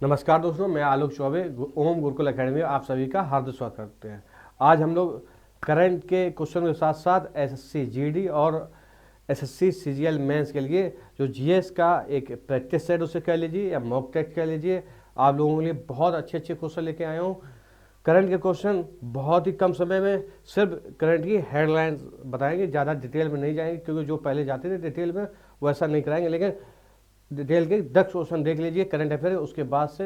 नमस्कार दोस्तों, मैं आलोक चौबे ओम गुरुकुल एकेडमी में आप सभी का हार्दिक स्वागत करते हैं। आज हम लोग करंट के क्वेश्चन के साथ साथ एसएससी जीडी और एसएससी सीजीएल मेंस के लिए जो जीएस का एक प्रैक्टिस सेट उसे कह लीजिए या मॉक टेस्ट कह लीजिए, आप लोगों के लिए बहुत अच्छे अच्छे क्वेश्चन लेके आया हूँ। करंट के क्वेश्चन बहुत ही कम समय में सिर्फ करंट की हेडलाइंस बताएंगे, ज़्यादा डिटेल में नहीं जाएंगे क्योंकि जो पहले जाते थे डिटेल में वैसा नहीं कराएंगे, लेकिन डिटेल के 10 क्वेश्चन देख लीजिए करंट अफेयर। उसके बाद से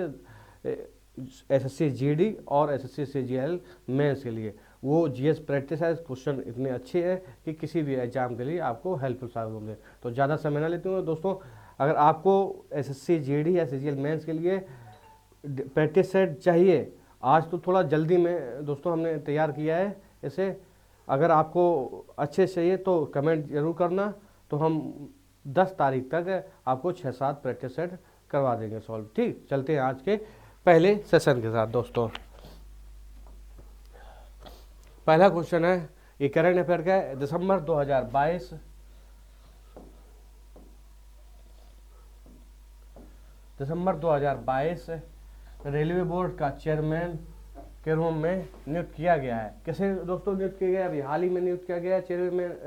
एसएससी जीडी और एसएससी सीजीएल मेंस के लिए वो जीएस प्रैक्टिस है। क्वेश्चन इतने अच्छे हैं कि किसी भी एग्जाम के लिए आपको हेल्पफुल साबित होंगे। तो ज़्यादा समय ना लेते हुए दोस्तों, अगर आपको एसएससी जीडी या सीजीएल मेंस के लिए प्रैक्टिस सेट चाहिए, आज तो थोड़ा जल्दी में दोस्तों हमने तैयार किया है इसे। अगर आपको अच्छे से चाहिए तो कमेंट जरूर करना, तो हम 10 तारीख तक आपको 6-7 प्रैक्टिस सेट करवा देंगे सॉल्व। ठीक, चलते हैं आज के पहले सेशन के साथ दोस्तों। पहला क्वेश्चन है, ये करंट अफेयर का है, दिसंबर 2022 रेलवे बोर्ड का चेयरमैन के रूप में नियुक्त किया गया है। किसे दोस्तों नियुक्त किया गया है? अभी हाल ही में नियुक्त किया गया है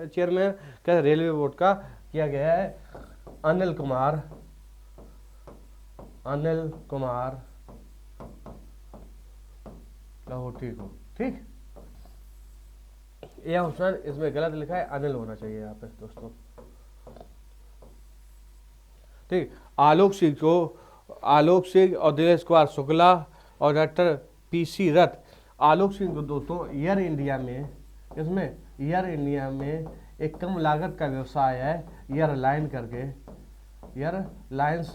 चेयरमैन क्या रेलवे बोर्ड का किया गया है अनिल कुमार लाहौटी को। ठीक, यह ऑप्शन इसमें गलत लिखा है, अनिल होना चाहिए यहाँ पे दोस्तों। ठीक, आलोक सिंह और दिनेश कुमार शुक्ला और डॉक्टर पीसी रथ। आलोक सिंह को दोस्तों एयर इंडिया में एक कम लागत का व्यवसाय है, एयरलाइंस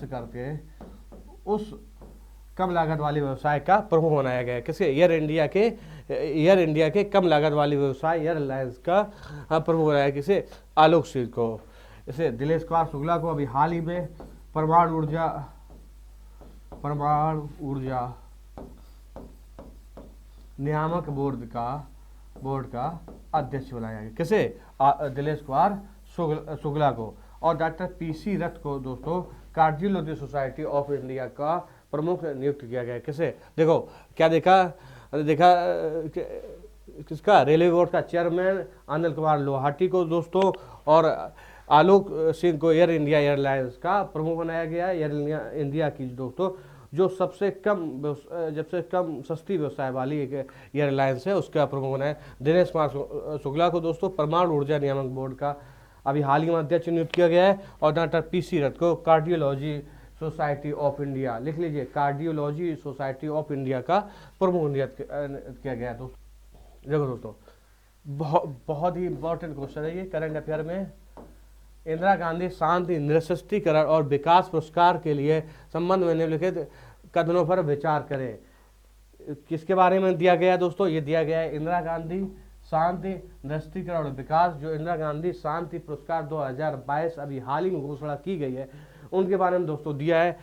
करके उस कम लागत वाले व्यवसाय का प्रमुख बनाया गया है। किसे? एयर इंडिया के कम लागत वाले व्यवसाय एयरलाइंस का प्रमुख बनाया, किसे? आलोक सिंह को। इसे दिनेश कुमार शुक्ला को अभी हाल ही में परमाणु ऊर्जा नियामक बोर्ड का अध्यक्ष बनाया गया। किसे? दिनेश कुमार शुक्ला को। और डॉक्टर पीसी रथ को दोस्तों कार्डियोलॉजी सोसाइटी ऑफ इंडिया का प्रमुख नियुक्त किया गया। किसे? देखो क्या देखा किसका? रेलवे बोर्ड का चेयरमैन अनिल कुमार लाहौटी को दोस्तों, और आलोक सिंह को एयर इंडिया एयरलाइंस का प्रमुख बनाया गया है। एयर इंडिया की दोस्तों जो सबसे कम सस्ती व्यवसाय वाली एक एयरलाइंस है, उसका प्रमुख बनाया। दिनेश कुमार शुक्ला को दोस्तों परमाणु ऊर्जा नियामक बोर्ड का अभी हाल ही में अध्यक्ष नियुक्त किया गया है। और डॉक्टर पीसी रथ को कार्डियोलॉजी सोसाइटी ऑफ इंडिया, लिख लीजिए, कार्डियोलॉजी सोसाइटी ऑफ इंडिया का प्रमुख नियुक्त किया गया है दोस्तों। देखो दोस्तों, बहुत ही इंपॉर्टेंट क्वेश्चन है ये करंट अफेयर में। इंदिरा गांधी शांति निरस्त्रीकरण और विकास पुरस्कार के लिए संबंध में निम्नलिखित कदमों पर विचार करें। किसके बारे में दिया गया है दोस्तों? ये दिया गया है इंदिरा गांधी शांति निरस्त्रीकरण और विकास, जो इंदिरा गांधी शांति पुरस्कार 2022 अभी हाल ही में घोषणा की गई है, उनके बारे में दोस्तों दिया है।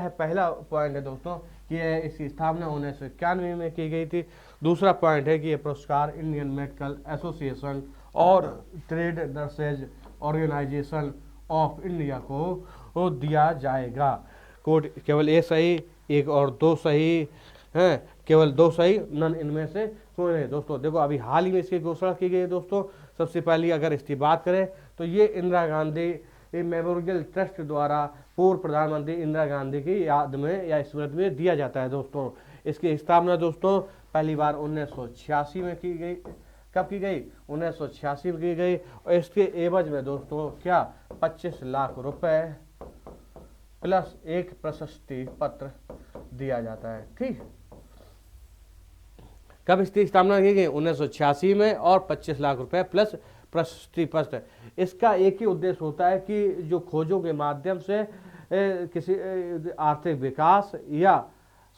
पहला पॉइंट है दोस्तों कि इसकी स्थापना 1991 में की गई थी। दूसरा पॉइंट है कि ये पुरस्कार इंडियन मेडिकल एसोसिएशन और Trade Nurses Organisation of India को दिया जाएगा। कोड केवल एक सही, एक और दो सही हैं, केवल 2 सही, नन इनमें से कोई नहीं। दोस्तों देखो अभी हाल ही में इसकी घोषणा की गई है दोस्तों। सबसे पहले अगर इसकी बात करें तो ये इंदिरा गांधी मेमोरियल ट्रस्ट द्वारा पूर्व प्रधानमंत्री इंदिरा गांधी की याद में या स्मृति में दिया जाता है दोस्तों। इसकी स्थापना दोस्तों पहली बार 1986 में की गई। कब की गई? 1986 में की गई। और इसके एवज में दोस्तों क्या 25 लाख रुपए प्लस एक प्रशस्ति पत्र दिया जाता है। ठीक, कब इसकी स्थापना की गई? 1986 में, और 25 लाख रुपए प्लस प्रशस्ति पत्र। इसका एक ही उद्देश्य होता है कि जो खोजों के माध्यम से किसी आर्थिक विकास या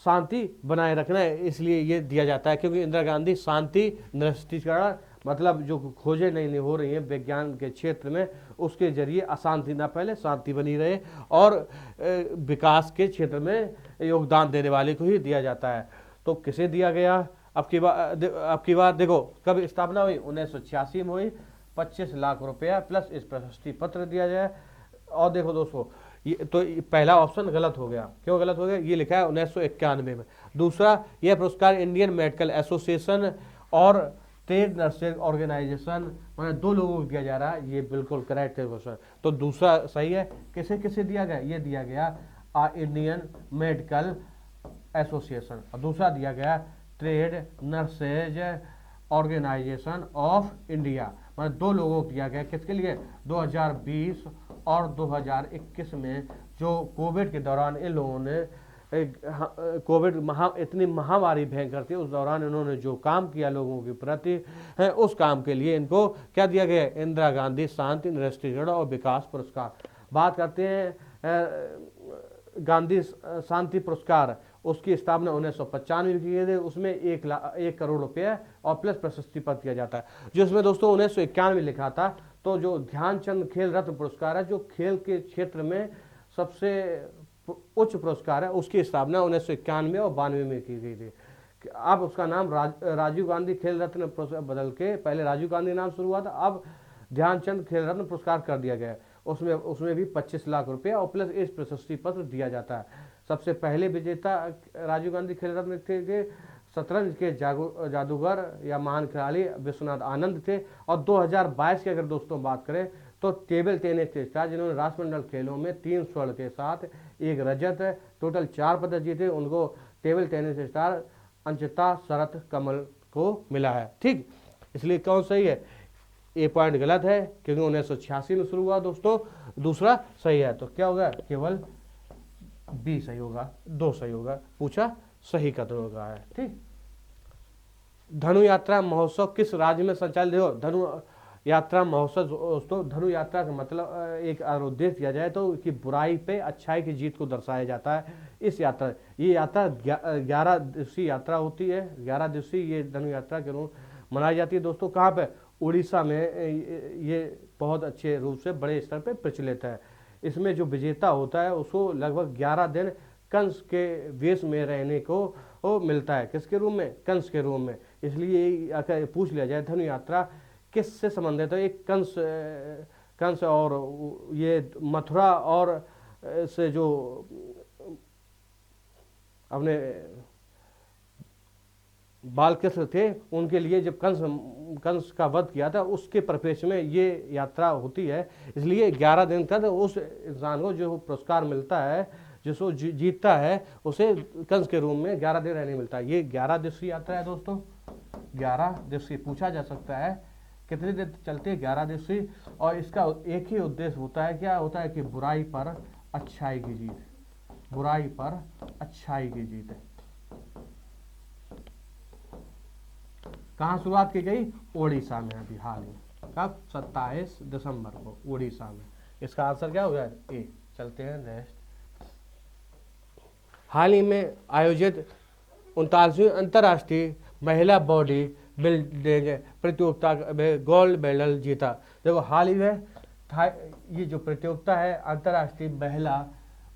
शांति बनाए रखना है, इसलिए ये दिया जाता है। क्योंकि इंदिरा गांधी शांति निरस्त्रीकरण मतलब जो खोजें नई हो रही हैं विज्ञान के क्षेत्र में, उसके जरिए अशांति ना फैले, शांति बनी रहे, और विकास के क्षेत्र में योगदान देने वाले को ही दिया जाता है। तो किसे दिया गया? अब की बार देखो कब स्थापना हुई? 1986 में हुई। 25 लाख रुपया प्लस इस प्रशस्ति पत्र दिया जाए। और देखो दोस्तों तो पहला ऑप्शन गलत हो गया। क्यों गलत हो गया? ये लिखा है 1991 में। दूसरा, यह पुरस्कार इंडियन मेडिकल एसोसिएशन और ट्रेड नर्सिंग ऑर्गेनाइजेशन, मतलब 2 लोगों को दिया जा रहा है। ये बिल्कुल करेक्ट है क्वेश्चन। तो दूसरा सही है। किसे किसे दिया गया? ये दिया गया इंडियन मेडिकल एसोसिएशन, और दूसरा दिया गया Trade Nurses Organisation of India, मतलब 2 लोगों को दिया गया। किसके लिए? 2020 और 2021 में जो कोविड के दौरान इन लोगों ने कोविड इतनी महामारी भयंकर थी, उस दौरान इन्होंने जो काम किया लोगों के प्रति है, उस काम के लिए इनको क्या दिया गया? इंदिरा गांधी शांति निरस्त्रीकरण और विकास पुरस्कार। बात करते हैं गांधी शांति पुरस्कार, उसकी स्थापना 1995 में की गई थी। उसमें 1 करोड़ रुपये और प्लस प्रशस्ति पत्र दिया जाता है, जिसमें दोस्तों 1991 में लिखा था। तो जो ध्यानचंद खेल रत्न पुरस्कार है, जो खेल के क्षेत्र में सबसे उच्च पुरस्कार है, उसकी स्थापना 1991 और 92 में की गई थी। अब उसका नाम राजीव गांधी खेल रत्न पुरस्कार बदल के, पहले राजीव गांधी नाम शुरू हुआ था, अब ध्यानचंद खेल रत्न पुरस्कार कर दिया गया। उसमें भी 25 लाख रुपये और प्लस एक प्रशस्ति पत्र दिया जाता है। सबसे पहले विजेता राजीव गांधी खेल रत्न थे शतरंज के जादूगर या महान खिलाड़ी विश्वनाथ आनंद थे। और 2022 की अगर दोस्तों बात करें तो टेबल टेनिस के स्टार, जिन्होंने राष्ट्रमंडल खेलों में 3 स्वर्ण के साथ 1 रजत, टोटल 4 पदक जीते, उनको table tennis star Anchita Sharath Kamal को मिला है। ठीक, इसलिए कौन सही है? ए पॉइंट गलत है, क्योंकि 1986 में शुरू हुआ दोस्तों। दूसरा सही है, तो क्या होगा? केवल बी सही होगा, 2 सही होगा। पूछा सही कथन होगा है। ठीक, धनु यात्रा महोत्सव किस राज्य में संचालित हो? धनु यात्रा महोत्सव दोस्तों, धनु यात्रा का मतलब एक उद्देश्य दिया जाए तो कि बुराई पे अच्छाई की जीत को दर्शाया जाता है। ये यात्रा 11 दिवसीय यात्रा होती है। 11 दिवसीय ये धनु यात्रा के रूप मनाई जाती है दोस्तों। कहाँ पे? उड़ीसा में ये बहुत अच्छे रूप से बड़े स्तर पे प्रचलित है। इसमें जो विजेता होता है उसको लगभग 11 दिन कंस के वेश में रहने को मिलता है। किसके रूप में? कंस के रूप में। इसलिए अगर पूछ लिया जाए धनु यात्रा किससे संबंधित है? एक कंस और ये मथुरा और से जो अपने बालकृष्ण थे, उनके लिए जब कंस का वध किया था, उसके परिप्रेक्ष्य में ये यात्रा होती है। इसलिए 11 दिन तक उस इंसान को जो पुरस्कार मिलता है, जिसको जीतता है, उसे कंस के रूप में 11 दिन रहने मिलता है। ये 11 दिवसीय यात्रा है दोस्तों। 11 दिवसीय पूछा जा सकता है कितने दिन चलते हैं? 11 दिवसीय। और इसका एक ही उद्देश्य होता है, क्या होता है? कि बुराई पर अच्छाई की जीत, बुराई पर अच्छाई की जीत। कहाँ शुरुआत की गई? ओडिशा में, अभी हाल ही। कब? 27 दिसंबर को ओडिशा में। इसका आंसर क्या होगा? ए। चलते हैं नेक्स्ट। हाल ही में आयोजित 39वीं अंतर्राष्ट्रीय महिला बॉडी बिल्डिंग प्रतियोगिता में गोल्ड मेडल जीता। देखो हाल ही में ये जो प्रतियोगिता है अंतर्राष्ट्रीय महिला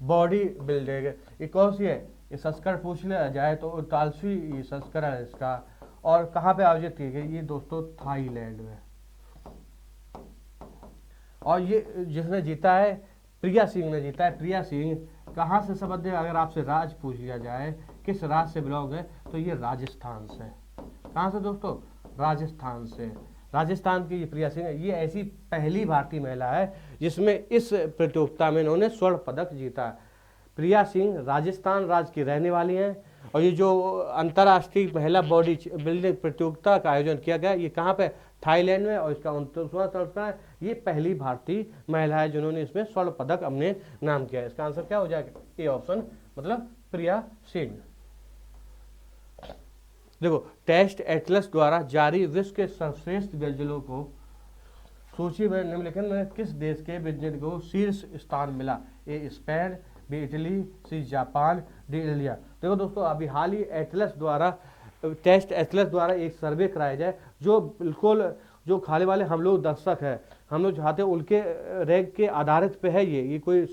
बॉडी बिल्डिंग, ये कौन सी है? ये संस्करण पूछ लिया जाए तो 39वीं संस्करण है इसका। और कहाँ पे आयोजित की गई? ये दोस्तों थाईलैंड में। और ये जिसने जीता है प्रिया सिंह ने जीता है। प्रिया सिंह कहाँ से संबंधित? अगर आपसे राज्य पूछ लिया जाए किस राज्य से बिलोंग है, तो ये राजस्थान से। कहाँ से दोस्तों? राजस्थान से। राजस्थान की ये प्रिया सिंह है। ये ऐसी पहली भारतीय महिला है जिसमें इस प्रतियोगिता में इन्होंने स्वर्ण पदक जीता। प्रिया सिंह राजस्थान राज्य की रहने वाली हैं। और ये जो अंतर्राष्ट्रीय महिला बॉडी बिल्डिंग प्रतियोगिता का आयोजन किया गया, ये कहाँ पे? थाईलैंड में। और इसका 29वां संस्करण है। ये पहली भारतीय महिला है जिन्होंने इसमें स्वर्ण पदक अपने नाम किया है। इसका आंसर क्या हो जाएगा? ए ऑप्शन, मतलब प्रिया सिंह। देखो, टेस्ट एटलस द्वारा जारी विश्व के सर्वश्रेष्ठ व्यंजनों को सूची में निम्नलिखित में किस देश के व्यंजन को शीर्ष स्थान मिला? A Spain, B Italy, C Japan, D India. देखो दोस्तों, अभी हाल ही एटलस द्वारा टेस्ट एटलस द्वारा एक सर्वे कराया जाए, जो बिल्कुल जो खाने वाले हम लोग दर्शक हैं, हम लोग चाहते हैं उनके रैंक के आधारित पे है। ये कोई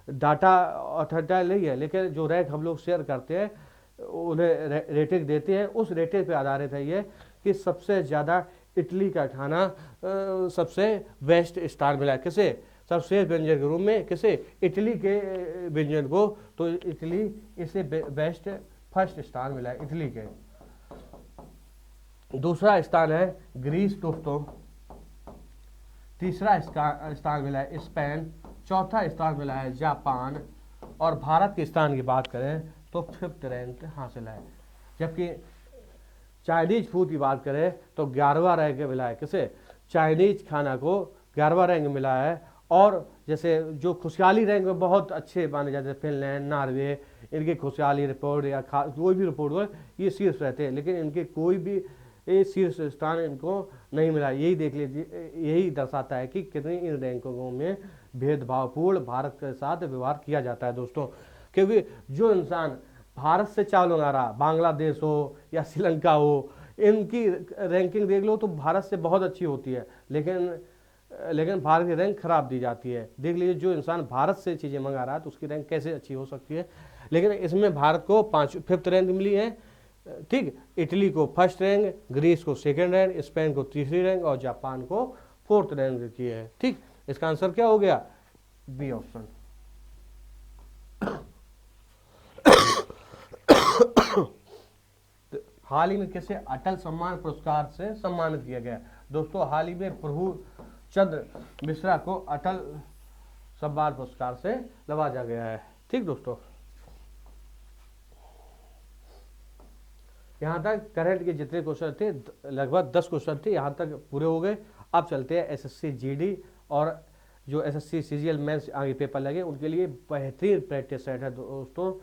डाटा अथॉरिटी नहीं है, लेकिन जो रैंक हम लोग शेयर करते हैं, उन्हें रेटिंग देते हैं, उस रेटिंग पे आधारित है ये कि सबसे ज़्यादा इटली का खाना सबसे बेस्ट स्टार मिला है। किसे? सर्वश्रेष्ठ व्यंजन के रूप में किसे, इटली के व्यंजन को, तो इटली इसे बेस्ट फर्स्ट स्थान मिला है इटली के। दूसरा स्थान है ग्रीस दोस्तों, तीसरा स्थान मिला है स्पेन, चौथा स्थान मिला है जापान, और भारत के स्थान की बात करें तो 5th रैंक हासिल है। जबकि चाइनीज फूड की बात करें तो 11वां रैंक मिला है किसे, चाइनीज खाना को 11वां रैंक मिला है। और जैसे जो खुशहाली रैंक में बहुत अच्छे माने जाते हैं, फिनलैंड, नॉर्वे, इनके खुशहाली रिपोर्ट या कोई भी रिपोर्ट हो ये शीर्ष रहते हैं, लेकिन इनके कोई भी ये शीर्ष स्थान इनको नहीं मिला। यही देख लीजिए, यही दर्शाता है कि कितनी इन रैंकों में भेदभावपूर्ण भारत के साथ व्यवहार किया जाता है दोस्तों। क्योंकि जो इंसान भारत से चावल मंगा रहा, बांग्लादेश हो या श्रीलंका हो, इनकी रैंकिंग देख लो तो भारत से बहुत अच्छी होती है, लेकिन भारत की रैंक खराब दी जाती है। देख लीजिए, जो इंसान भारत से चीज़ें मंगा रहा है तो उसकी रैंक कैसे अच्छी हो सकती है। लेकिन इसमें भारत को 5th रैंक मिली है, ठीक, इटली को 1st रैंक, ग्रीस को 2nd रैंक, स्पेन को 3री रैंक और जापान को 4th रैंक की है। ठीक, इसका आंसर क्या हो गया, बी ऑप्शन। हाल ही में किसे अटल सम्मान पुरस्कार से सम्मानित किया गया दोस्तों, हाल ही में प्रभु चंद्र मिश्रा को अटल सम्मान पुरस्कार से नवाजा गया है। ठीक दोस्तों, यहाँ तक करंट के जितने क्वेश्चन थे, लगभग 10 क्वेश्चन थे, यहाँ तक पूरे हो गए। अब चलते हैं एसएससी जीडी और जो एसएससी सीजीएल मेंस आगे पेपर लगे उनके लिए बेहतरीन प्रैक्टिस सेट है दोस्तों।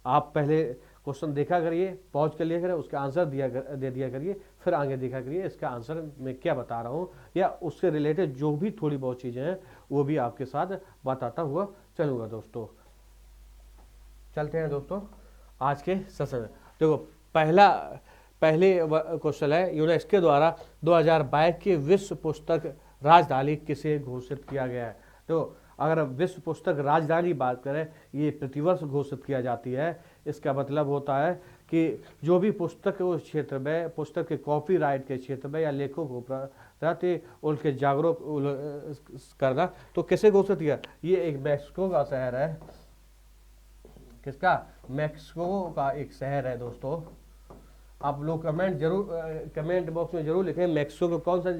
आप पहले क्वेश्चन देखा करिए, पॉज कर लिया करिए, उसका आंसर दे दिया करिए, फिर आगे देखा करिए इसका आंसर मैं क्या बता रहा हूँ, या उससे रिलेटेड जो भी थोड़ी बहुत चीज़ें हैं वो भी आपके साथ बताता हुआ चलूँगा दोस्तों। चलते हैं दोस्तों आज के सेशन में। देखो, पहले क्वेश्चन है, यूनेस्को द्वारा 2022 की विश्व पुस्तक राजधानी किसे घोषित किया गया है। तो अगर विश्व पुस्तक राजधानी बात करें, ये प्रतिवर्ष घोषित किया जाती है। इसका मतलब होता है कि जो भी पुस्तक उस क्षेत्र में, पुस्तक के कॉपीराइट के क्षेत्र में या लेखकों को प्रति उनके जागरूक करना, तो किसे घोषित किया, ये एक मैक्सिको का शहर है। किसका, मैक्सिको का एक शहर है दोस्तों। आप लोग कमेंट बॉक्स में जरूर लिखें मैक्सिको का कौन सा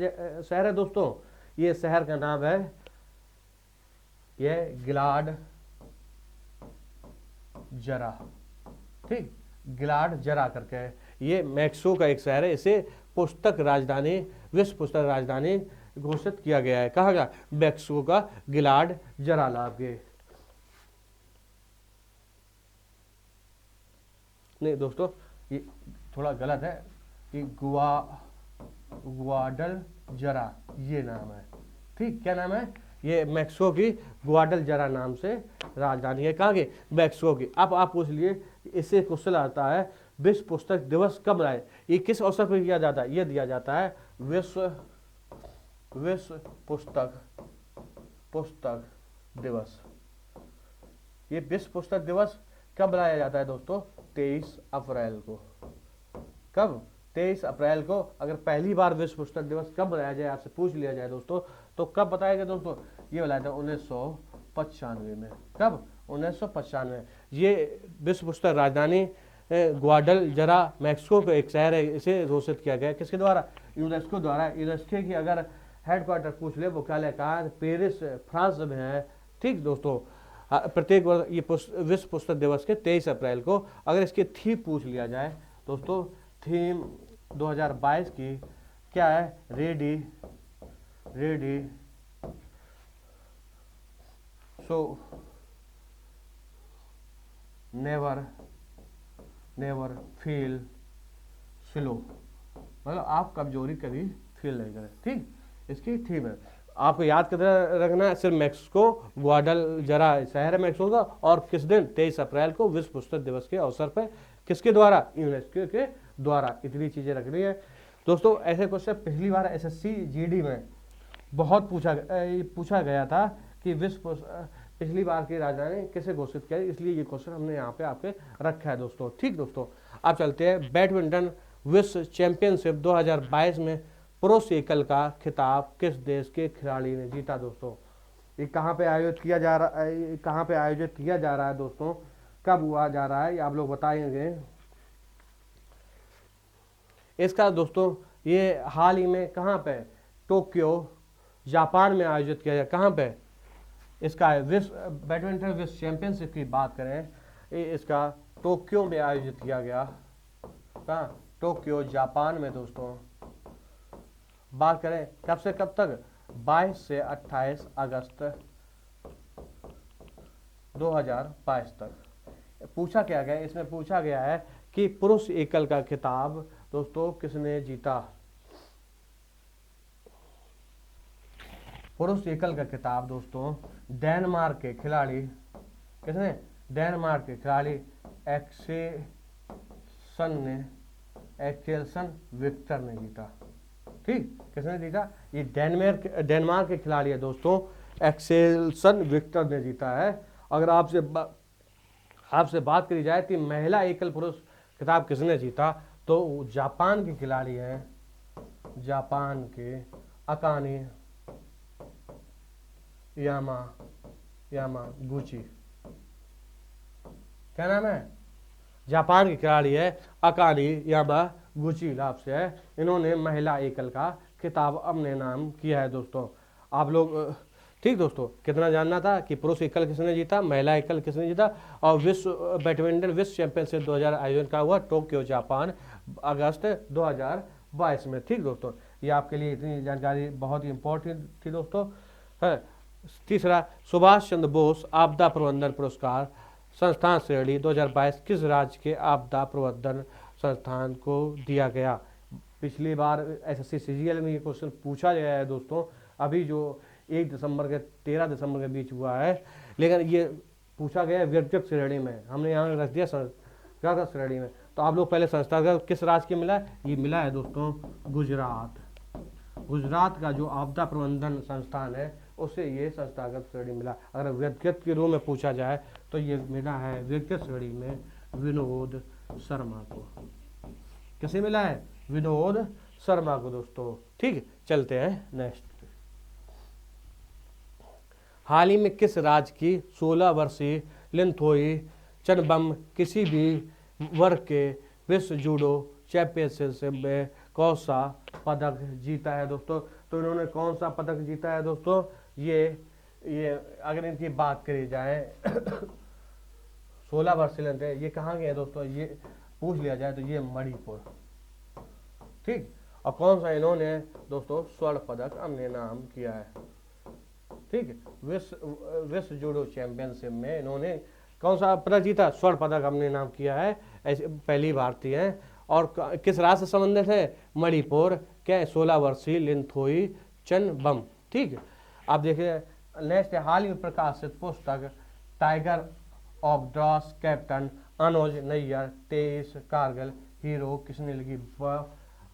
शहर है दोस्तों। ये शहर का नाम है, ये गिलाड जरा, ठीक, गिलाड जरा करके है। ये मैक्सिको का एक शहर है, इसे पुस्तक राजधानी, विश्व पुस्तक राजधानी घोषित किया गया है। कहा गया, मैक्सिको का गिलाड जरा नाम के। नहीं दोस्तों, ये थोड़ा गलत है, कि ग्वाडल जरा ये नाम है। ठीक, क्या नाम है, ये मैक्सिको की ग्वाडल जरा नाम से राजधानी है। कहाँ की, मैक्सिको की। अब आप पूछ लिए, इससे क्वेश्चन आता है विश्व पुस्तक दिवस कब आए, ये किस अवसर पर किया जाता है। ये दिया जाता है विश्व पुस्तक दिवस। ये विश्व पुस्तक दिवस कब मनाया जाता है दोस्तों, 23 अप्रैल को। कब, 23 अप्रैल को। अगर पहली बार विश्व पुस्तक दिवस कब मनाया जाए, आपसे पूछ लिया जाए दोस्तों, तो कब बताएगा दोस्तों, ये बताया था 1995 में। कब, 1995। ये विश्व पुस्तक राजधानी ग्वाडल जरा मैक्सिको का एक शहर है, इसे घोषित किया गया किसके द्वारा, यूनेस्को द्वारा। यूनेस्को की अगर हेडक्वार्टर पूछ ले, मुख्यालय कहाँ, पेरिस फ्रांस में है। ठीक दोस्तों, प्रत्येक वर्ष ये विश्व पुस्तक दिवस के 23 अप्रैल को। अगर इसकी थीम पूछ लिया जाए दोस्तों, थीम 2022 की क्या है, ready so never feel slow, मतलब आप कमजोरी कभी फील नहीं करें। ठीक, इसकी थीम है। आपको याद कर रखना है, सिर्फ मैक्सिको ग्वाडल जरा शहर है मैक्सिको का, और किस दिन, 23 अप्रैल को विश्व पुस्तक दिवस के अवसर पर, किसके द्वारा, यूनेस्को के द्वारा। इतनी चीजें रखनी है दोस्तों। ऐसे क्वेश्चन पिछली बार एसएससी जीडी में बहुत पूछा गया था कि विश्व पिछली बार की राजधानी किसे घोषित किया, इसलिए ये क्वेश्चन हमने यहाँ पे आपके रखा है दोस्तों। ठीक दोस्तों, अब चलते हैं बैडमिंटन विश्व चैंपियनशिप 2022 में पुरुष एकल का खिताब किस देश के खिलाड़ी ने जीता दोस्तों? ये कहाँ पे आयोजित किया जा रहा है, कहाँ पे आयोजित किया जा रहा है दोस्तों, कब हुआ जा रहा है, ये आप लोग बताएंगे। इसका दोस्तों ये हाल ही में कहाँ पे, टोक्यो जापान में आयोजित किया गया। कहाँ पे? इसका विश्व बैडमिंटन विश्व चैंपियनशिप की बात करें, इसका टोक्यो में आयोजित किया गया। कहाँ? टोक्यो जापान में दोस्तों। बात करें कब से कब तक, 22 से 28 अगस्त 2022 तक। पूछा क्या गया, इसमें पूछा गया है कि पुरुष एकल का खिताब दोस्तों किसने जीता? पुरुष एकल का खिताब दोस्तों डेनमार्क के खिलाड़ी, किसने? डेनमार्क के खिलाड़ी एक्सेल्सन विक्टर ने जीता। ठीक, किसने जीता? ये डेनमार्क के खिलाड़ी है दोस्तों, एक्सेल्सन विक्टर ने जीता है। अगर आपसे बात करी जाए कि महिला एकल पुरुष खिताब किसने जीता, तो जापान के खिलाड़ी हैं, जापान के अकाने यामागुची। क्या नाम है? जापान के खिलाड़ी है अकाने यामागुची नाम से है। इन्होंने महिला एकल का खिताब अपने नाम किया है दोस्तों। आप लोग ठीक दोस्तों, कितना जानना था कि पुरुष एकल किसने जीता, महिला एकल किसने जीता, और विश्व बैडमिंटन विश्व चैंपियनशिप 2000 आयोजन का हुआ टोक्यो जापान अगस्त 2022 में। ठीक दोस्तों, ये आपके लिए इतनी जानकारी बहुत ही इंपॉर्टेंट थी दोस्तों। है तीसरा, सुभाष चंद्र बोस आपदा प्रबंधन पुरस्कार संस्थान श्रेणी 2022 किस राज्य के आपदा प्रबंधन संस्थान को दिया गया? पिछली बार एसएससी सीजीएल में ये क्वेश्चन पूछा गया है दोस्तों, अभी जो 1 दिसंबर के 13 दिसंबर के बीच हुआ है, लेकिन ये पूछा गया है व्यक्तिगत श्रेणी में, हमने यहाँ रख दिया संस्थागत श्रेणी में। तो आप लोग पहले संस्थागत किस राज्य के मिला है? ये मिला है दोस्तों गुजरात। गुजरात का जो आपदा प्रबंधन संस्थान है उसे ये संस्थागत श्रेणी मिला। अगर व्यक्तिगत के रूप में पूछा जाए तो ये मिला है व्यक्तिगत श्रेणी में विनोद शर्मा को। किसे मिला है? विनोद शर्मा को दोस्तों। ठीक, चलते हैं नेक्स्ट। हाल ही में किस राज्य की 16 वर्षीय लिनथोई चनबम किसी भी वर्ग के विश्व जूडो चैंपियनशिप में कौन सा पदक जीता है दोस्तों? तो इन्होंने कौन सा पदक जीता है दोस्तों? ये अगर इनकी बात करी जाए 16 वर्ष लेते हैं, ये कहाँ गए दोस्तों? ये पूछ लिया जाए तो ये मणिपुर। ठीक, और कौन सा इन्होंने दोस्तों स्वर्ण पदक अपने नाम किया है। ठीक, विश्व जूडो चैंपियनशिप में इन्होंने कौन सा पदक जीता? स्वर्ण पदक अपने नाम किया है। ऐसे पहली भारतीय है। और किस राज्य से संबंधित है? मणिपुर के 16 वर्षीय लिनथोई चनबम। ठीक, आप देखिए नेक्स्ट, हाल ही में प्रकाशित पुस्तक टाइगर ऑफ ड्रॉस कैप्टन अनुज नैयर 23 कारगिल हीरो किसने लिखी?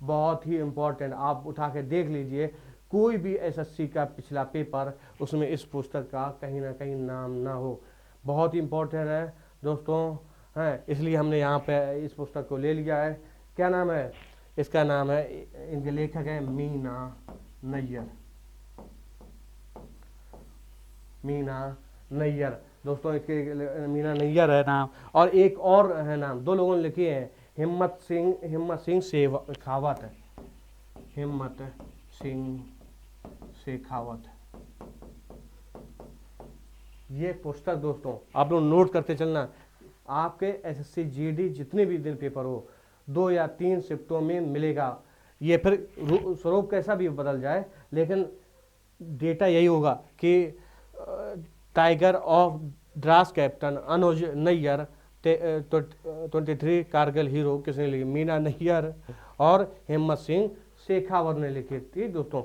बहुत ही इंपॉर्टेंट, आप उठा के देख लीजिए, कोई भी एसएससी का पिछला पेपर उसमें इस पुस्तक का कहीं ना कहीं नाम ना हो। बहुत ही इंपॉर्टेंट है दोस्तों, है, इसलिए हमने यहाँ पे इस पुस्तक को ले लिया है। क्या नाम है इसका? नाम है, इनके लेखक है मीना नैयर। मीना नैयर दोस्तों, इसके मीना नैयर है नाम। और एक और है नाम, 2 लोगों ने लिखी है, हिम्मत सिंह शेखावत है। हिम्मत सिंह शेखावत। ये पुस्तक दोस्तों आप लोग नोट करते चलना, आपके एसएससी जीडी जितने भी दिन पेपर हो 2 या 3 शिफ्टों में मिलेगा। ये फिर स्वरूप कैसा भी बदल जाए, लेकिन डेटा यही होगा कि Tiger of Drass Captain Anuj Nayyar 23 Kargil hero किसने लिखी? मीना नैयर और हिम्मत सिंह शेखावत ने लिखी थी दोस्तों।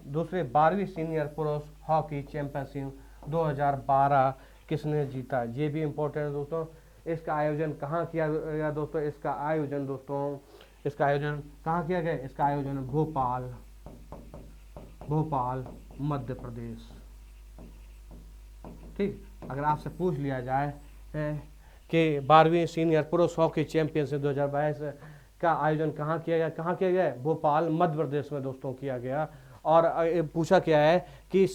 दूसरे 12वीं सीनियर पुरुष हॉकी चैंपियनशिप 2012 किसने जीता? ये भी इम्पोर्टेंट है दोस्तों। इसका आयोजन कहाँ किया गया दोस्तों? इसका आयोजन कहाँ किया गया? इसका आयोजन भोपाल मध्य प्रदेश। ठीक, अगर आपसे पूछ लिया जाए कि 12वीं सीनियर पुरुष हॉकी चैंपियनशिप 2022 का आयोजन कहाँ किया गया, कहाँ किया गया? भोपाल मध्य प्रदेश में दोस्तों किया गया। और पूछा क्या है कि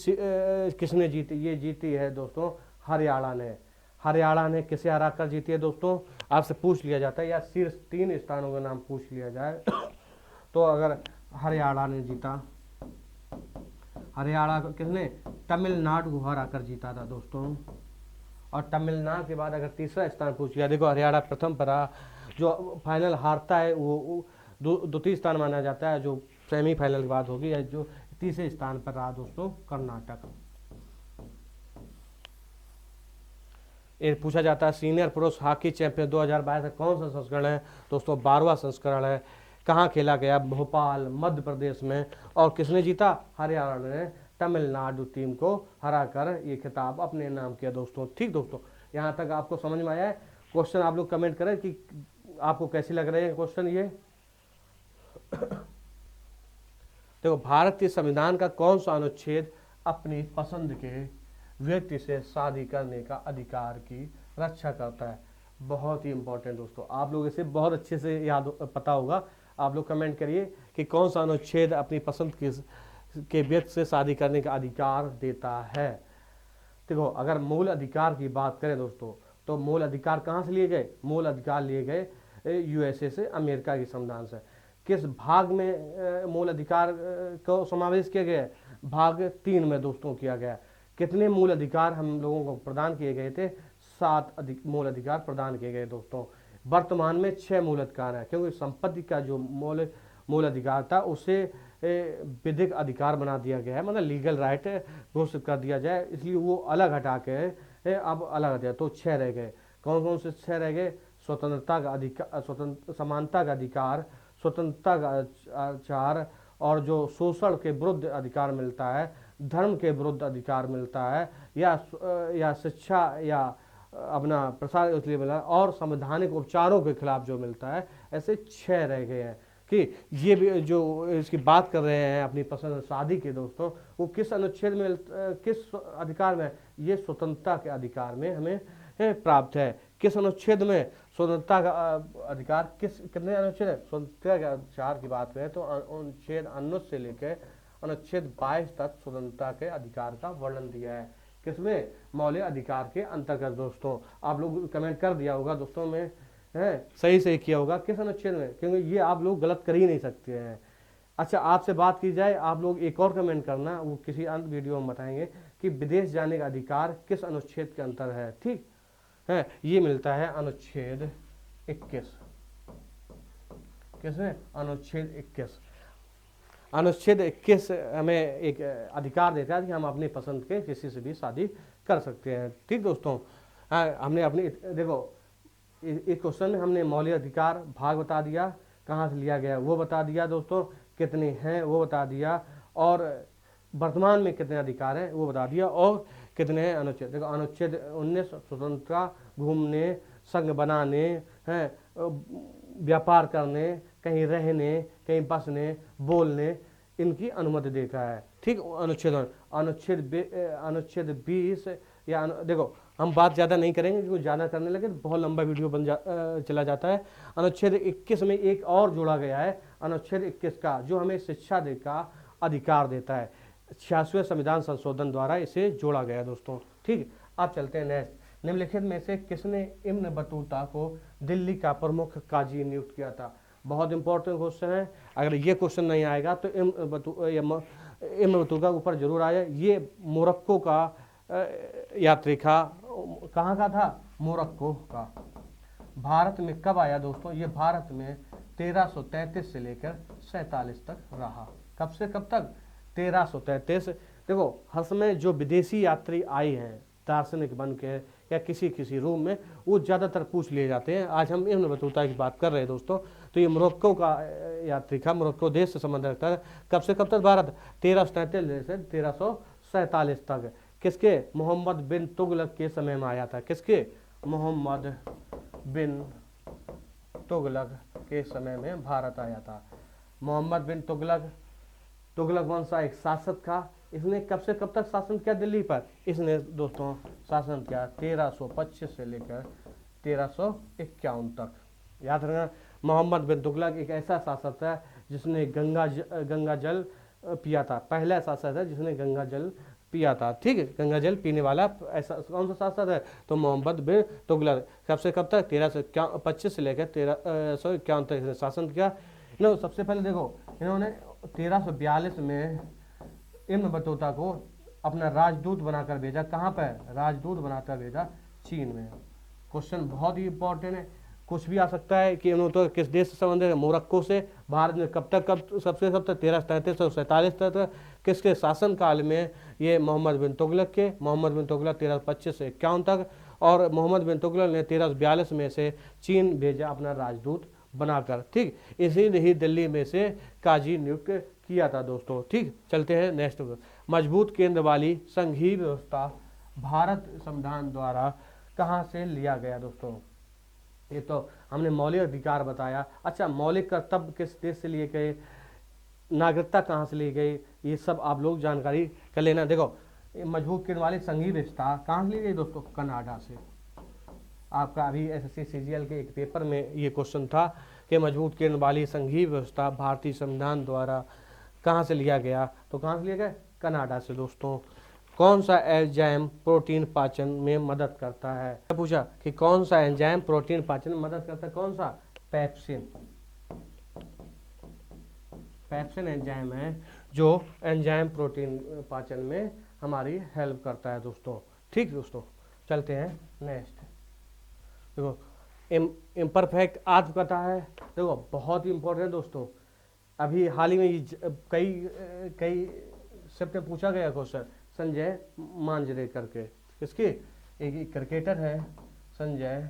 किसने जीती? ये जीती है दोस्तों हरियाणा ने। हरियाणा ने किसे हरा कर जीती है दोस्तों? आपसे पूछ लिया जाता है, या शीर्ष 3 स्थानों का नाम पूछ लिया जाए तो अगर हरियाणा ने जीता, हरियाणा को किसने? तमिलनाडु को हरा कर जीता था दोस्तों। और तमिलनाडु के बाद अगर तीसरा स्थान पूछ लिया, देखो हरियाणा प्रथम पर रहा, जो फाइनल हारता है वो द्वितीय स्थान माना जाता है, जो सेमीफाइनल की बात होगी, या जो तीसरे स्थान पर रहा दोस्तों कर्नाटक। ये पूछा जाता है सीनियर पुरुष हॉकी चैंपियन 2022 का कौन सा संस्करण है दोस्तों? 12वां संस्करण है। कहाँ खेला गया? भोपाल मध्य प्रदेश में। और किसने जीता? हरियाणा ने तमिलनाडु टीम को हराकर ये खिताब अपने नाम किया दोस्तों। ठीक दोस्तों, यहाँ तक आपको समझ में आया है? क्वेश्चन आप लोग कमेंट करें कि आपको कैसे लग रहे हैं क्वेश्चन ये। देखो, भारतीय संविधान का कौन सा अनुच्छेद अपनी पसंद के व्यक्ति से शादी करने का अधिकार की रक्षा करता है? बहुत ही इंपॉर्टेंट दोस्तों, आप लोग इसे बहुत अच्छे से याद पता होगा। आप लोग कमेंट करिए कि कौन सा अनुच्छेद अपनी पसंद के व्यक्ति से शादी करने का अधिकार देता है। देखो, अगर मूल अधिकार की बात करें दोस्तों, तो मूल अधिकार कहाँ से लिए गए? मूल अधिकार लिए गए यूएसए से, अमेरिका के संविधान से। किस भाग में मूल अधिकार को समावेश किया गया? भाग 3 में दोस्तों किया गया। कितने मूल अधिकार हम लोगों को प्रदान किए गए थे? 7 मूल अधिकार प्रदान किए गए दोस्तों। वर्तमान में 6 मूल अधिकार हैं, क्योंकि संपत्ति का जो मूल अधिकार था उसे विधिक अधिकार बना दिया गया है, मतलब लीगल राइट घोषित कर दिया जाए, इसलिए वो अलग हटा के अब अलग हटा, तो 6 रह गए। कौन कौन से 6 रह गए? स्वतंत्रता का अधिकार, समानता का अधिकार, स्वतंत्रता का आचार, और जो शोषण के विरुद्ध अधिकार मिलता है, धर्म के विरुद्ध अधिकार मिलता है, या शिक्षा या अपना प्रसार इसलिए मिला, और संवैधानिक उपचारों के खिलाफ जो मिलता है। ऐसे 6 रह गए हैं कि ये भी जो इसकी बात कर रहे हैं अपनी पसंद शादी के दोस्तों, वो किस अनुच्छेद में, किस अधिकार में? ये स्वतंत्रता के अधिकार में हमें प्राप्त है। किस अनुच्छेद में? स्वतंत्रता का अधिकार कितने अनुच्छेद है? स्वतंत्रता के अधिकार की बात करें तो अनुच्छेद 19 से लेकर अनुच्छेद 22 तक स्वतंत्रता के अधिकार का वर्णन दिया है। किसमें? मौलिक अधिकार के अंतर्गत दोस्तों। आप लोग कमेंट कर दिया होगा दोस्तों में, है सही किया होगा किस अनुच्छेद में, क्योंकि ये आप लोग गलत कर ही नहीं सकते हैं। अच्छा, आपसे बात की जाए, आप लोग एक और कमेंट करना, वो किसी अन्य वीडियो में बताएंगे कि विदेश जाने का अधिकार किस अनुच्छेद के अंतर है। ठीक है, ये मिलता है अनुच्छेद 21। किसमें? अनुच्छेद 21। अनुच्छेद 21 हमें एक अधिकार देता है कि हम अपनी पसंद के किसी से भी शादी कर सकते हैं। ठीक दोस्तों, हमने अपनी, देखो इस क्वेश्चन में हमने मौलिक अधिकार भाग बता दिया, कहाँ से लिया गया वो बता दिया दोस्तों, कितने हैं वो बता दिया, और वर्तमान में कितने अधिकार हैं वो बता दिया, और कितने हैं अनुच्छेद। देखो, अनुच्छेद 19 स्वतंत्रता, घूमने, संघ बनाने, हैं व्यापार करने, कहीं रहने, कहीं बसने, बोलने, इनकी अनुमति देता है। ठीक, अनुच्छेद 20 या देखो, हम बात ज़्यादा नहीं करेंगे क्योंकि ज़्यादा करने लगे तो बहुत लंबा वीडियो चला जाता है। अनुच्छेद 21 में एक और जोड़ा गया है, अनुच्छेद 21 का, जो हमें शिक्षा का अधिकार देता है। 86वें संविधान संशोधन द्वारा इसे जोड़ा गया दोस्तों। ठीक, अब चलते हैं नेक्स्ट। निम्नलिखित में से किसने इब्न बतूता को दिल्ली का प्रमुख काजी नियुक्त किया था? बहुत इंपॉर्टेंट क्वेश्चन है, अगर ये क्वेश्चन नहीं आएगा तो इब्न बतूता के ऊपर जरूर आया। ये मोरक्को का यात्री था। कहाँ का था? मोरक्को का। भारत में कब आया दोस्तों? ये भारत में 1333 से लेकर 47 तक रहा। कब से कब तक? 1333। देखो, हर समय जो विदेशी यात्री आए हैं दार्शनिक बन के या किसी रूप में, वो ज़्यादातर पूछ लिए जाते हैं। आज हम इब्न बतूता की बात कर रहे हैं दोस्तों, तो ये मोरक्को का यात्री था, मोरक्को देश से संबंध रखता है। कब से कब तक भारत? 1333 से 1347 तक। किसके? मोहम्मद बिन तुगलक के समय में आया था। किसके? मोहम्मद बिन तुगलक के समय में भारत आया था। मोहम्मद बिन तुगलक वंश का एक शासक था। इसने कब से कब तक शासन किया दिल्ली पर? इसने दोस्तों शासन किया 1325 से लेकर 1351 तक। याद रखना, मोहम्मद बिन तुगलक एक ऐसा शासक था जिसने गंगा जल पिया था, पहला शासक है जिसने गंगा जल पिया था। ठीक है, गंगा जल पीने वाला ऐसा कौन सा शासक है? तो मोहम्मद बिन तुगलक। कब से कब तक? 1325 से लेकर 1351 तक इसने शासन किया। इन्होंने सबसे पहले देखो, इन्होंने 1342 में इब्न बतूता को अपना राजदूत बनाकर भेजा। कहाँ पर? राजदूत बनाकर भेजा चीन में। क्वेश्चन बहुत ही इंपॉर्टेंट है, कुछ भी आ सकता है कि इन्होंने तो किस देश से संबंधित है? मोरक्को से। भारत में कब सबसे 1333 से 47 तक किसके शासन काल में? ये मोहम्मद बिन तुगलक के। मोहम्मद बिन तुगलक 1325 से 51 तक, और मोहम्मद बिन तुगलक ने 1342 में से चीन भेजा अपना राजदूत बनाकर। ठीक, इसी ने ही दिल्ली में से काजी नियुक्त किया था दोस्तों। ठीक, चलते हैं नेक्स्ट। मजबूत केंद्र वाली संघीय व्यवस्था भारत संविधान द्वारा कहाँ से लिया गया दोस्तों? ये तो हमने मौलिक अधिकार बताया। अच्छा, मौलिक कर्तव्य किस देश से लिए गए, नागरिकता कहाँ से ली गई, ये सब आप लोग जानकारी कर लेना। देखो, मजबूत केंद्र वाली संघीय व्यवस्था कहाँ से ली गई दोस्तों? कनाडा से। आपका अभी एसएससी सीजीएल के एक पेपर में ये क्वेश्चन था कि मजबूत केंद्र वाली संघीय व्यवस्था भारतीय संविधान द्वारा कहाँ से लिया गया? तो कहाँ से लिया गया? कनाडा से दोस्तों। कौन सा एंजाइम प्रोटीन पाचन में मदद करता है? पूछा कि कौन सा एंजाइम प्रोटीन पाचन में मदद करता है? कौन सा? पेप्सिन। पेप्सिन एंजाइम है जो एंजाइम प्रोटीन पाचन में हमारी हेल्प करता है दोस्तों। ठीक दोस्तों, चलते हैं नेक्स्ट। देखो, इम्परफेक्ट आत्मकथा है। देखो, बहुत ही इंपॉर्टेंट दोस्तों। अभी हाल ही में कई शब्द में पूछा गया क्वेश्चन, संजय मांजरेकर के। किसकी? एक क्रिकेटर है, संजय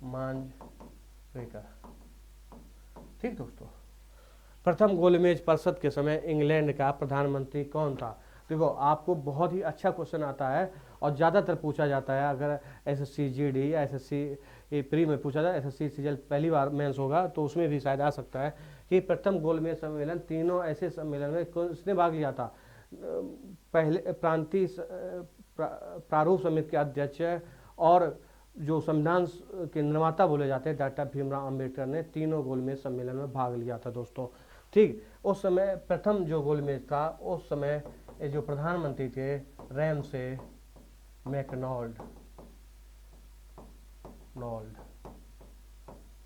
मांजरेकर। ठीक दोस्तों, प्रथम गोलमेज परिषद के समय इंग्लैंड का प्रधानमंत्री कौन था? देखो, आपको बहुत ही अच्छा क्वेश्चन आता है और ज़्यादातर पूछा जाता है। अगर एसएससी जीडी या एसएससी प्री में पूछा जाए, एसएससी सीजीएल पहली बार मेंस होगा तो उसमें भी शायद आ सकता है कि प्रथम गोलमेज सम्मेलन, तीनों ऐसे सम्मेलन में किसने भाग लिया था? पहले प्रांतीय प्रारूप समिति के अध्यक्ष और जो संविधान के निर्माता बोले जाते हैं डॉक्टर भीमराव अंबेडकर ने तीनों गोलमेज सम्मेलन में भाग लिया था दोस्तों। ठीक, उस समय प्रथम जो गोलमेज था, उस समय जो प्रधानमंत्री थे रैमसे मैकडॉनल्ड।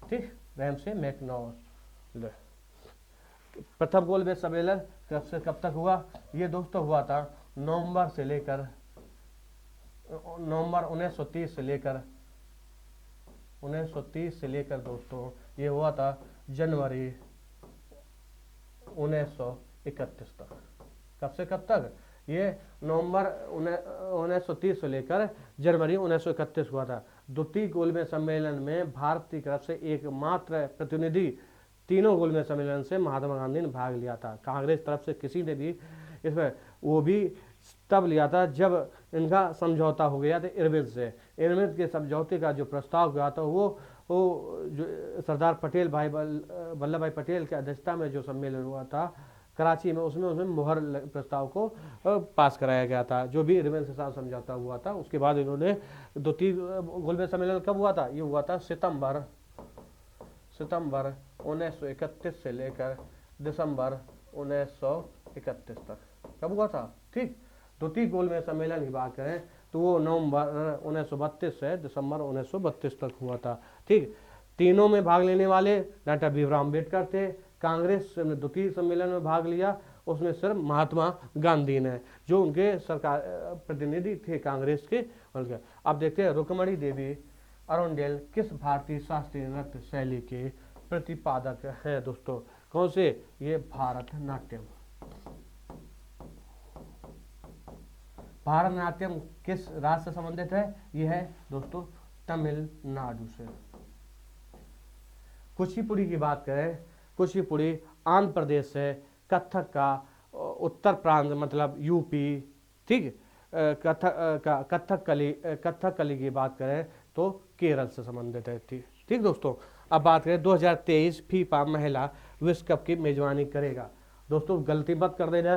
ठीक, रैमसे मैकडॉनल्ड। प्रथम गोलमेज सम्मेलन कब से कब तक हुआ? ये दोस्तों हुआ था नवंबर 1930 से लेकर दोस्तों ये हुआ था जनवरी 1931 तक। कब से कब तक? ये नवंबर 1930 से लेकर जनवरी 1931 हुआ था। द्वितीय गोलमेज सम्मेलन में भारत की तरफ से एकमात्र प्रतिनिधि तीनों गोलमेज सम्मेलन से महात्मा गांधी ने भाग लिया था। कांग्रेस तरफ से किसी ने भी इसमें वो भी तब लिया था जब इनका समझौता हो गया था इरविन से। इरविन के समझौते का जो प्रस्ताव गया था वो जो सरदार पटेल भाई वल्लभ भाई पटेल की अध्यक्षता में जो सम्मेलन हुआ था कराची में, उसमें मुहर प्रस्ताव को पास कराया गया था, जो भी इरविन के साथ समझौता हुआ था। उसके बाद इन्होंने द्वितीय गोलमेज सम्मेलन कब हुआ था? ये हुआ था सितंबर 1931 से लेकर दिसंबर 1931 तक। कब हुआ था? ठीक, द्वितीय गोलमेज सम्मेलन की बात करें तो वो नवंबर 1932 से दिसंबर 1932 तक हुआ था। ठीक, तीनों में भाग लेने वाले डॉक्टर भीमराव अम्बेडकर थे। कांग्रेस ने द्वितीय सम्मेलन में भाग लिया, उसमें सिर्फ महात्मा गांधी ने, जो उनके सरकार प्रतिनिधि थे कांग्रेस के। अब देखते हैं रुक्मणी देवी अरुंडेल किस भारतीय शास्त्रीय नृत्य शैली के प्रतिपादक है दोस्तों? कौन से? ये भारतनाट्यम। भारतनाट्यम किस राज्य से संबंधित है? यह है दोस्तों तमिलनाडु से। कुचिपुड़ी की बात करें, कुचिपुड़ी आंध्र प्रदेश से। कथक का उत्तर प्रांत मतलब यूपी। ठीक, कथकली की बात करें तो केरल से संबंधित है। ठीक दोस्तों, अब बात करें 2023 फीफा महिला विश्व कप की मेजबानी करेगा। दोस्तों गलती मत कर देना,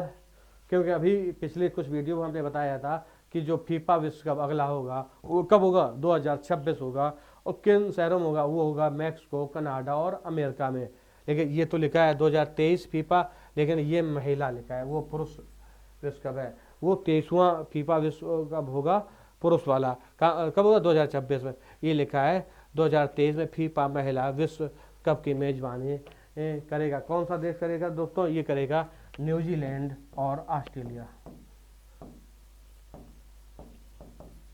क्योंकि अभी पिछले कुछ वीडियो में हमने बताया था कि जो फीफा विश्व कप अगला होगा वो कब होगा? 2026 होगा, और किन शहरों में होगा, वो होगा मैक्सिको, कनाडा और अमेरिका में। लेकिन ये तो लिखा है 2023 फीफा, लेकिन ये महिला लिखा है, वो पुरुष विश्व कप है। वो 23वां फीफा विश्व कप होगा पुरुष वाला, कब होगा 2026 में। ये लिखा है 2023 में फीफा महिला विश्व कप की मेजबानी करेगा। कौन सा देश करेगा दोस्तों, ये करेगा न्यूजीलैंड और ऑस्ट्रेलिया।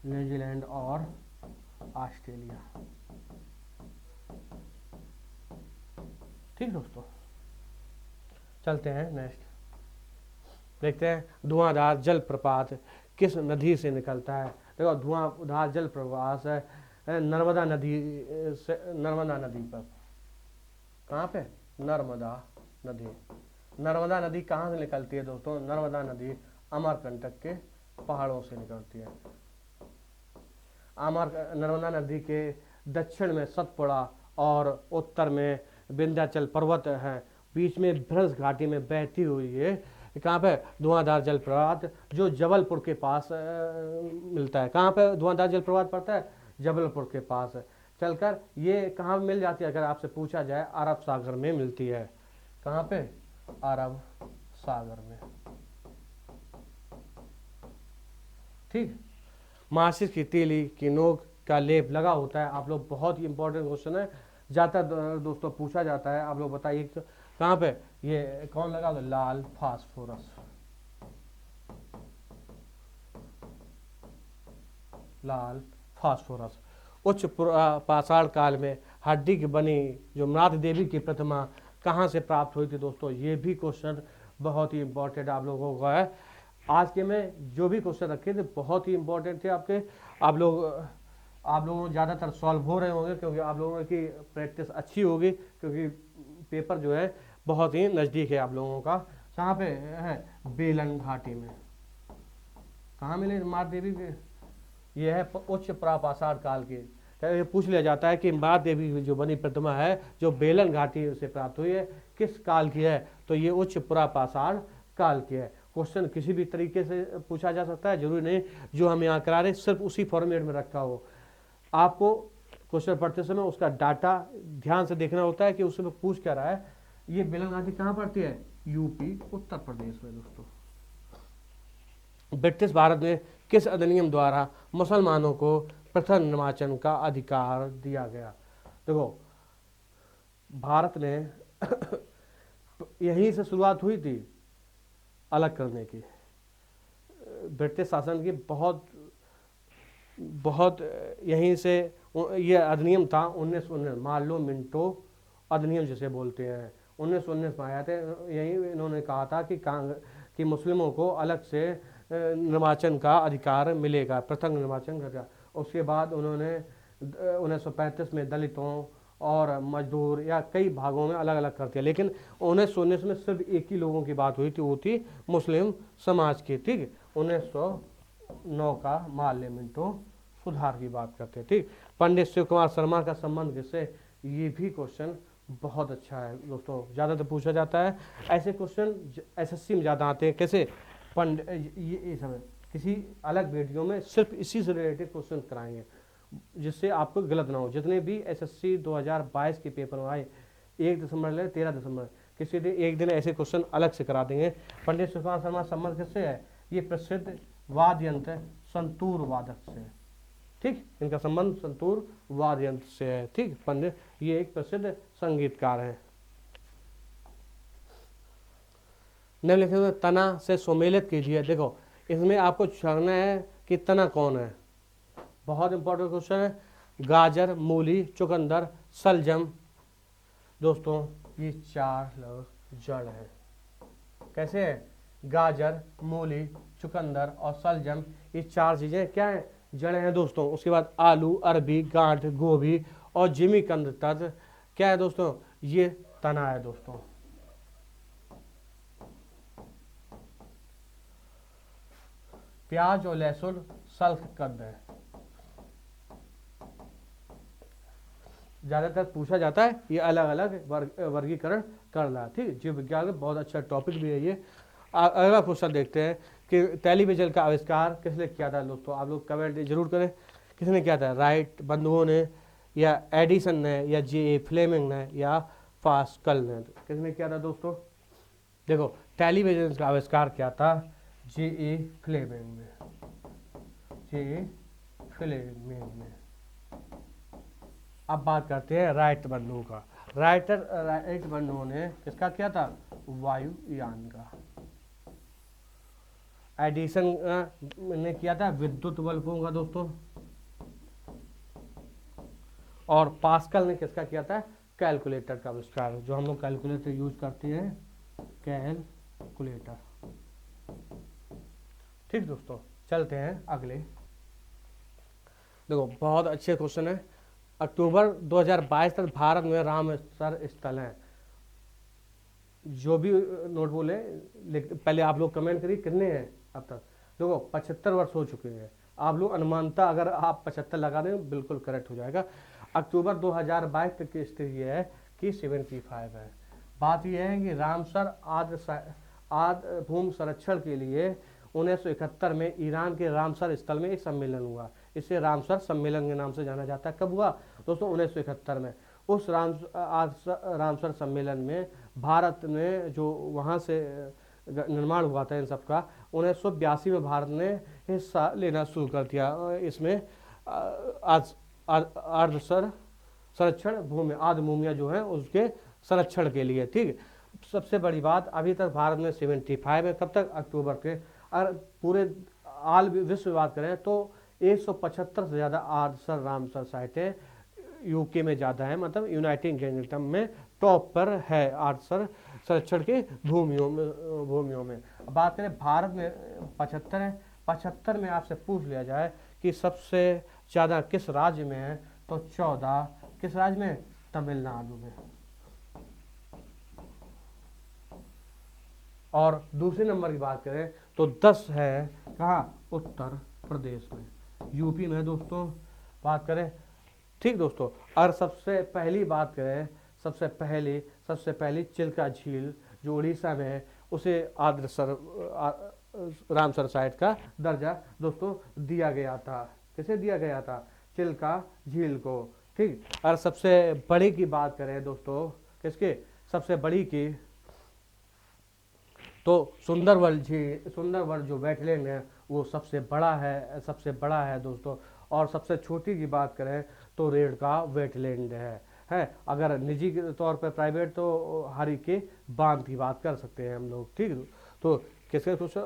न्यूजीलैंड और ऑस्ट्रेलिया। ठीक दोस्तों, चलते हैं नेक्स्ट, देखते हैं धुआंधार जलप्रपात किस नदी से निकलता है। देखो धुआंधार जलप्रपात है नर्मदा नदी से, नर्मदा नदी पर। कहाँ पे, नर्मदा नदी। नर्मदा नदी कहाँ से निकलती है दोस्तों, नर्मदा नदी अमरकंटक के पहाड़ों से निकलती है। नर्मदा नदी के दक्षिण में सतपुड़ा और उत्तर में विंध्याचल पर्वत है, बीच में भ्रंश घाटी में बहती हुई है। कहाँ पे, धुआंधार जलप्रपात जो जबलपुर के पास मिलता है। कहाँ पे धुआंधार जलप्रपात पड़ता है, जबलपुर के पास चलकर। ये कहाँ मिल जाती है, अगर आपसे पूछा जाए, अरब सागर में मिलती है। कहाँ पे, अरब सागर में। ठीक, माचिस की तीली की नोक का लेप लगा होता है। आप लोग, बहुत ही इंपॉर्टेंट क्वेश्चन है, ज्यादातर दोस्तों पूछा जाता है। आप लोग बताइए कहाँ पे ये कौन लगा, तो लाल फास्फोरस। लाल फास्फोरस। उच्च पाषाण काल में हड्डी की बनी जो मृत देवी की प्रतिमा कहाँ से प्राप्त हुई थी दोस्तों, ये भी क्वेश्चन बहुत ही इंपॉर्टेंट आप लोगों का है। आज के में जो भी क्वेश्चन रखे थे बहुत ही इंपॉर्टेंट थे आपके। आप लोगों ज़्यादातर सॉल्व हो रहे होंगे, क्योंकि आप लोगों की प्रैक्टिस अच्छी होगी, क्योंकि पेपर जो है बहुत ही नज़दीक है आप लोगों का। कहाँ पे है, बेलन घाटी में। कहाँ मिले मात देवी के, ये है उच्च प्रापाषाण काल की। ये पूछ लिया जाता है कि मात देवी जो बनी प्रतिमा है जो बेलन घाटी से प्राप्त हुई है, किस काल की है, तो ये उच्च प्रापाषाण काल की है। क्वेश्चन किसी भी तरीके से पूछा जा सकता है, जरूरी नहीं जो हम यहाँ करा रहे सिर्फ उसी फॉर्मेट में रखा हो। आपको क्वेश्चन पढ़ते समय उसका डाटा ध्यान से देखना होता है कि उसमें पूछ क्या रहा है। ये बेलन घाटी कहाँ पड़ती है, यूपी उत्तर प्रदेश में दोस्तों। ब्रिटिश भारत में किस अधिनियम द्वारा मुसलमानों को पृथक निर्वाचन का अधिकार दिया गया। देखो भारत में यहीं से शुरुआत हुई थी अलग करने की। ब्रिटिश शासन की बहुत यहीं से ये अधिनियम था 1919, मार्लो मिंटो अधिनियम जिसे बोलते हैं, 1919 में आया थे। यही इन्होंने कहा था कि मुस्लिमों को अलग से निर्वाचन का अधिकार मिलेगा, पृथक निर्वाचन का। उसके बाद उन्होंने 1935 में दलितों और मजदूर या कई भागों में अलग अलग कर दिया। लेकिन 1919 में सिर्फ एक ही लोगों की बात हुई थी, वो थी मुस्लिम समाज की। ठीक, 1909 का मार्लो मिंटो सुधार की बात करते हैं। ठीक, पंडित शिव कुमार शर्मा का संबंध किससे, ये भी क्वेश्चन बहुत अच्छा है दोस्तों, ज़्यादातर पूछा जाता है। ऐसे क्वेश्चन एसएससी में ज़्यादा आते हैं। कैसे, ये समय किसी अलग वीडियो में सिर्फ इसी से रिलेटेड क्वेश्चन कराएंगे, जिससे आपको गलत ना हो। जितने भी एसएससी 2022 के पेपर में आए 1 दिसंबर ले 13 दिसंबर, किसी दिन एक दिन ऐसे क्वेश्चन अलग से करा देंगे। पंडित शिव कुमार शर्मा संबंध किससे है, ये प्रसिद्ध वाद्य यंत्र संतूर वादक से। ठीक, इनका संबंध संतूर वाद्य यंत्र से है। ठीक, पंडित ये एक प्रसिद्ध संगीतकार है। निम्नलिखित में तना से सुमेलित कीजिए। देखो इसमें आपको जानना है कि तना कौन है, बहुत इंपॉर्टेंट क्वेश्चन है। गाजर, मूली, चुकंदर, सलजम। दोस्तों ये 4 जड़ है। कैसे है, गाजर, मूली, चुकंदर और सलजम, ये 4 चीजें क्या है, जड़ें हैं दोस्तों। उसके बाद आलू, अरबी, गांठ, गोभी और जिमीकंद तत्व क्या है दोस्तों, ये तना है दोस्तों। प्याज और लहसुन शल्ककंद है। ज्यादातर पूछा जाता है, ये अलग अलग वर्गीकरण करना। ठीक, जीव विज्ञान में बहुत अच्छा टॉपिक भी है ये। अगला क्वेश्चन देखते हैं कि टेलीविजन का आविष्कार किसने किया था दोस्तों। आप लोग कमेंट जरूर करें, किसने किया था। राइट बंधुओं ने या एडिसन ने या जे फ्लेमिंग ने या पास्कल ने? किसने किया था दोस्तों? देखो टेलीविजन का आविष्कार किया था जे फ्लेमिंग ने, जे फ्लेमिंग ने। अब बात करते हैं राइट बंधुओं का। राइट बंधुओं ने किसका किया था? वायुयान का। एडिसन ने किया था विद्युत बल्बों का दोस्तों, और पास्कल ने किसका किया था? कैलकुलेटर का आविष्कार, जो हम लोग कैलकुलेटर यूज करते हैं, कैलकुलेटर। ठीक दोस्तों, चलते हैं अगले। देखो बहुत अच्छे क्वेश्चन है। अक्टूबर 2022 तक भारत में रामसर स्थल हैं। जो भी नोट बोले पहले आप लोग कमेंट करिए कितने हैं अब तक। देखो 75 वर्ष हो चुके हैं। आप लोग अनुमानता अगर आप 75 लगा दें बिल्कुल करेक्ट हो जाएगा। अक्टूबर 2022 तक की स्थिति है कि 75 है। बात यह है कि रामसर आद्य भूमि संरक्षण के लिए 1971 में ईरान के रामसर स्थल में एक सम्मेलन हुआ। इसे रामसर सम्मेलन के नाम से जाना जाता है। कब हुआ दोस्तों? 1971 में। उस रामसर सम्मेलन में भारत ने जो वहाँ से निर्माण हुआ था इन सब का, 1982 में भारत ने हिस्सा लेना शुरू कर दिया। इसमें अर्धसर संरक्षण भूमि, आद्य भूमियाँ जो हैं उसके संरक्षण के लिए। ठीक, सबसे बड़ी बात अभी तक भारत में 75 है। कब तक? अक्टूबर के। अगर पूरे आल विश्व में बात करें तो 175 से ज़्यादा आर्द्रसर रामसर साइटें यूके में ज़्यादा है, मतलब यूनाइटेड किंगडम में टॉप पर है आर्द्रसर संरक्षण के भूमियों में। बात करें भारत में 75 है। 75 में आपसे पूछ लिया जाए कि सबसे ज़्यादा किस राज्य में है, तो 14 किस राज्य में? तमिलनाडु में। और दूसरे नंबर की बात करें तो 10 है कहाँ? उत्तर प्रदेश में, यूपी में दोस्तों बात करें। ठीक दोस्तों, और सबसे पहली बात करें, सबसे पहली चिल्का झील जो उड़ीसा में है, उसे आर्द्रसर रामसर साइट का दर्जा दोस्तों दिया गया था। किसे दिया गया था? चिल्का झील को। ठीक, और सबसे बड़ी की बात करें दोस्तों, किसके? सबसे बड़ी की तो सुंदरवन जो वेटलैंड है वो सबसे बड़ा है दोस्तों। और सबसे छोटी की बात करें तो रेणुका वेटलैंड है। अगर निजी के तौर पर प्राइवेट तो हरि के बांध की बात कर सकते हैं हम लोग। ठीक, तो किसके कुछ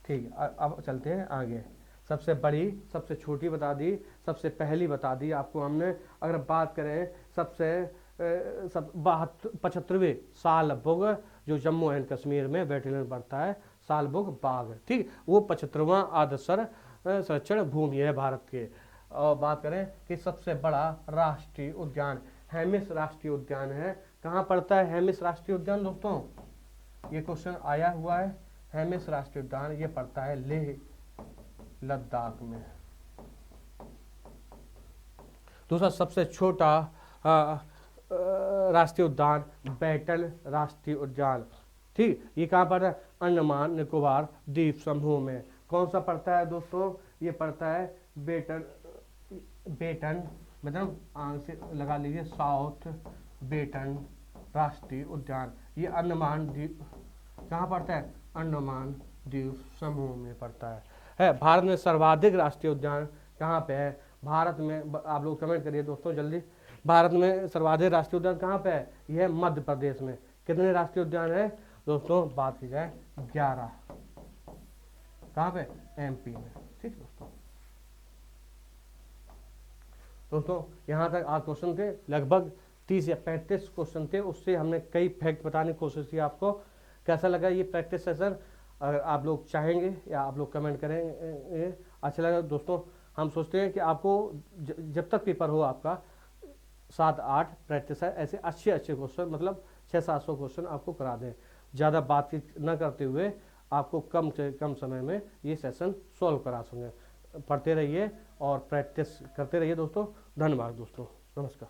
ठीक। अब चलते हैं आगे। सबसे बड़ी, सबसे छोटी बता दी, सबसे पहली बता दी आपको हमने। अगर बात करें सबसे 75वें सालबुग जो जम्मू एंड कश्मीर में वेटलैंड पड़ता है, सालबुग बाग। ठीक, वो 75वां आर्द्रसर संरक्षण भूमि है भारत के। और बात करें कि सबसे बड़ा राष्ट्रीय उद्यान हेमिस राष्ट्रीय उद्यान है। कहाँ पड़ता है हेमिस राष्ट्रीय उद्यान दोस्तों? ये क्वेश्चन आया हुआ है। हेमिस राष्ट्रीय उद्यान ये पड़ता है लेह लद्दाख में। दूसरा सबसे छोटा राष्ट्रीय उद्यान बेटन राष्ट्रीय उद्यान। ठीक, ये कहाँ पर है? अंडमान निकोबार द्वीप समूह में। कौन सा पड़ता है दोस्तों? ये पड़ता है बेटन मतलब आंख से लगा लीजिए, साउथ बेटन राष्ट्रीय उद्यान। ये अंडमान द्वीप कहाँ पड़ता है? अंडमान द्वीप समूह में पड़ता है। भारत में सर्वाधिक राष्ट्रीय उद्यान कहाँ पे है? भारत में आप लोग कमेंट करिए दोस्तों जल्दी। भारत में सर्वाधिक राष्ट्रीय उद्यान कहाँ पे है? यह मध्य प्रदेश में। कितने राष्ट्रीय उद्यान है दोस्तों? बात की जाए 11। कहाँ पे? एमपी में। ठीक दोस्तों यहाँ तक आज क्वेश्चन थे, लगभग 30 या 35 क्वेश्चन थे। उससे हमने कई फैक्ट बताने की कोशिश की आपको। कैसा लगा ये प्रैक्टिस सेशन? अगर आप लोग चाहेंगे या आप लोग कमेंट करेंगे अच्छा लगा दोस्तों। हम सोचते हैं कि आपको जब तक पेपर हो आपका 7-8 प्रैक्टिस है, ऐसे अच्छे क्वेश्चन मतलब 600-700 क्वेश्चन आपको करा दें। ज़्यादा बातचीत न करते हुए आपको कम से कम समय में ये सेशन सॉल्व करा सकें। पढ़ते रहिए और प्रैक्टिस करते रहिए दोस्तों। धन्यवाद दोस्तों, नमस्कार।